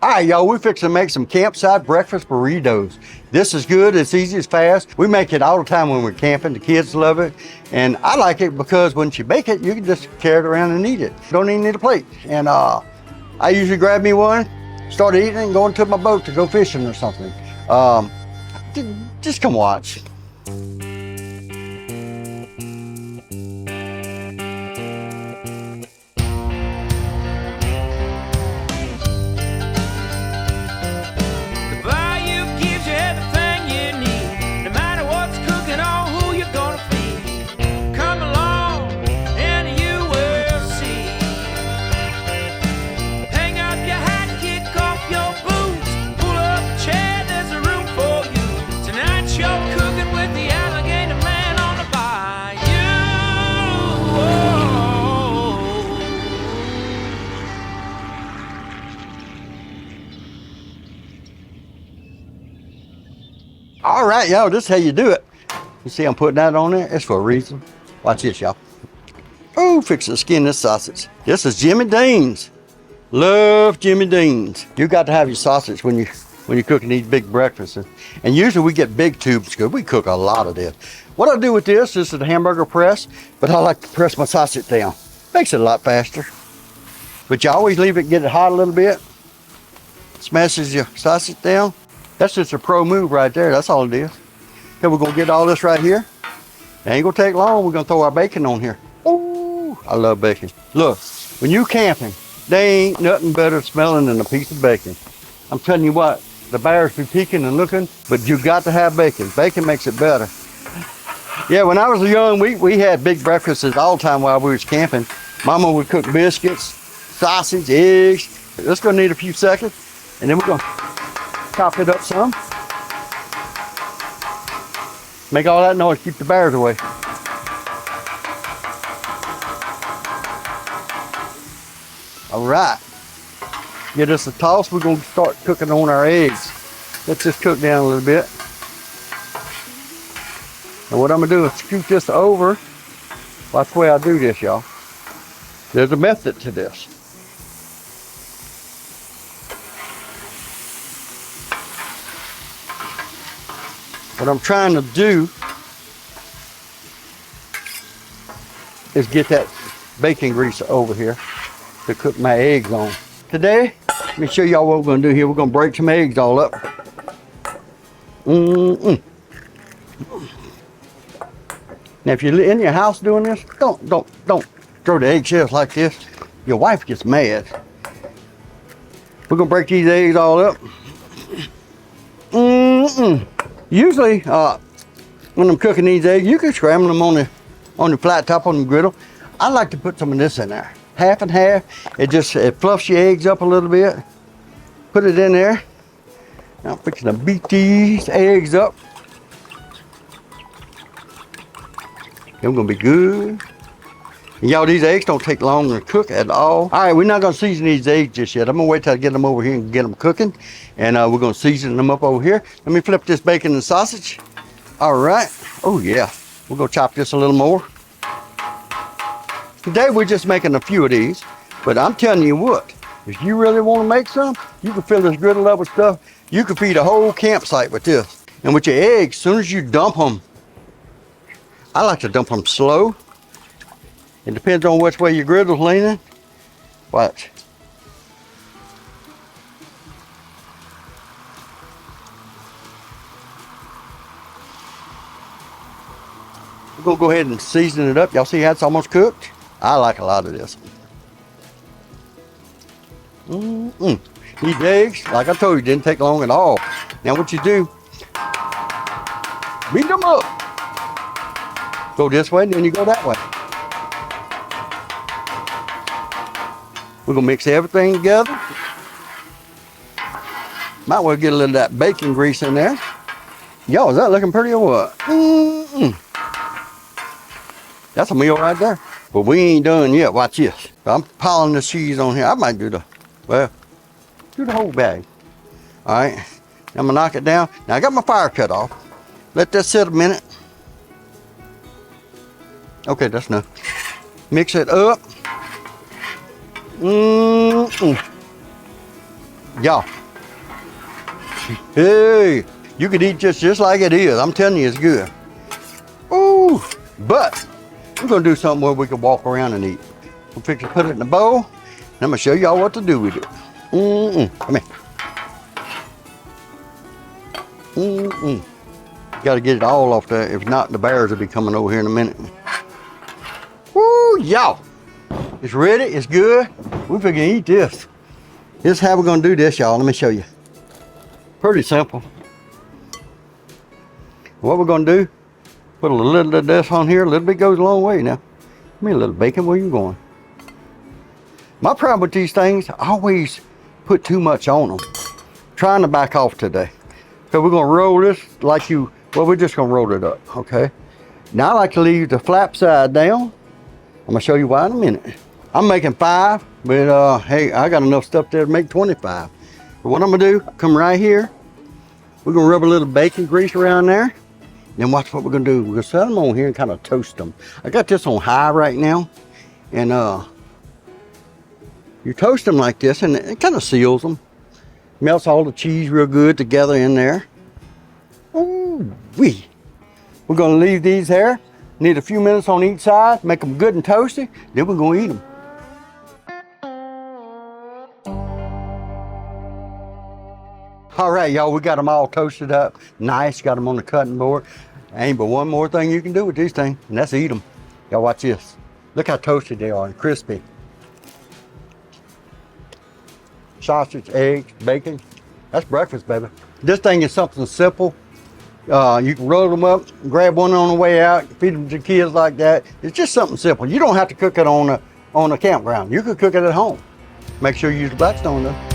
All right, y'all, we fixing to make some campsite breakfast burritos. This is good, it's easy, it's fast. We make it all the time when we're camping. The kids love it. And I like it because once you bake it, you can just carry it around and eat it. Don't even need a plate. And I usually grab me one, start eating and go into my boat to go fishing or something. Just come watch. All right, y'all, this is how you do it. You see I'm putting that on there? It's for a reason. Watch this, y'all. Oh, fix to skin this sausage. This is Jimmy Dean's. Love Jimmy Dean's. You got to have your sausage when you're cooking these big breakfasts. And usually we get big tubes because we cook a lot of this. What I do with this is the hamburger press, but I like to press my sausage down. Makes it a lot faster. But you always leave it, get it hot a little bit. Smashes your sausage down. That's just a pro move right there. That's all it is. Okay, we're gonna get all this right here. It ain't gonna take long. We're gonna throw our bacon on here. Ooh, I love bacon. Look, when you camping, there ain't nothing better smelling than a piece of bacon. I'm telling you what, the bears be peeking and looking, but you got to have bacon. Bacon makes it better. Yeah, when I was young, we had big breakfasts all the time while we was camping. Mama would cook biscuits, sausage, eggs. It's gonna need a few seconds, and then we're gonna chop it up some. Make all that noise, keep the bears away. All right. Get us a toss. We're gonna start cooking on our eggs. Let's just cook down a little bit. And what I'm gonna do is scoot this over. Watch the way I do this, y'all. There's a method to this. What I'm trying to do is get that bacon grease over here to cook my eggs on. Today, let me show y'all what we're gonna do here. We're gonna break some eggs all up. Now, if you're in your house doing this, don't throw the eggshells like this. Your wife gets mad. We're gonna break these eggs all up. Usually, when I'm cooking these eggs, you can scramble them on the flat top on the griddle. I like to put some of this in there, half and half. It fluffs your eggs up a little bit. Put it in there. Now I'm fixing to beat these eggs up. They're gonna be good. And y'all, these eggs don't take long to cook at all. All right, we're not gonna season these eggs just yet. I'm gonna wait till I get them over here and get them cooking. And we're gonna season them up over here. Let me flip this bacon and sausage. All right, oh yeah. We're gonna chop this a little more. Today we're just making a few of these, but I'm telling you what, if you really wanna make some, you can fill this griddle up with stuff. You can feed a whole campsite with this. And with your eggs, as soon as you dump them, I like to dump them slow. It depends on which way your griddle's leaning. Watch. We're gonna go ahead and season it up. Y'all see how it's almost cooked? I like a lot of this. These eggs, like I told you, didn't take long at all. Now what you do, beat them up. Go this way, and then you go that way. We're gonna mix everything together. Might well get a little of that bacon grease in there. Y'all, is that looking pretty or what? That's a meal right there. But we ain't done yet, watch this. I'm piling the cheese on here. I might do the whole bag. All right, I'm gonna knock it down. Now I got my fire cut off. Let that sit a minute. Okay, that's enough. Mix it up. Y'all. Hey, you could eat just like it is. I'm telling you, it's good. Ooh, but we're gonna do something where we can walk around and eat. We'll fix to put it in a bowl, and I'm gonna show y'all what to do with it. Come here. Got to get it all off there. If not, the bears will be coming over here in a minute. Woo, y'all. It's ready, it's good. We're gonna eat this. This is how we're gonna do this, y'all. Let me show you. Pretty simple. What we're gonna do, put a little of this on here. A little bit goes a long way now. Give me a little bacon. Where you going? My problem with these things, I always put too much on them. Trying to back off today. So we're gonna roll this like we're just gonna roll it up, okay? Now I like to leave the flap side down. I'm gonna show you why in a minute. I'm making 5, but hey, I got enough stuff there to make 25. But what I'm gonna do, come right here. We're gonna rub a little bacon grease around there. Then watch what we're gonna do. We're gonna set them on here and kind of toast them. I got this on high right now. And you toast them like this and it kind of seals them. Melts all the cheese real good together in there. Ooh wee. We're gonna leave these there. Need a few minutes on each side, make them good and toasty, then we're gonna eat them. All right, y'all, we got them all toasted up. Nice, got them on the cutting board. Ain't but one more thing you can do with these things, and that's eat them. Y'all watch this. Look how toasted they are and crispy. Sausage, eggs, bacon. That's breakfast, baby. This thing is something simple. You can roll them up, grab one on the way out, feed them to kids like that. It's just something simple. You don't have to cook it on a campground. You could cook it at home. Make sure you use the Blackstone though.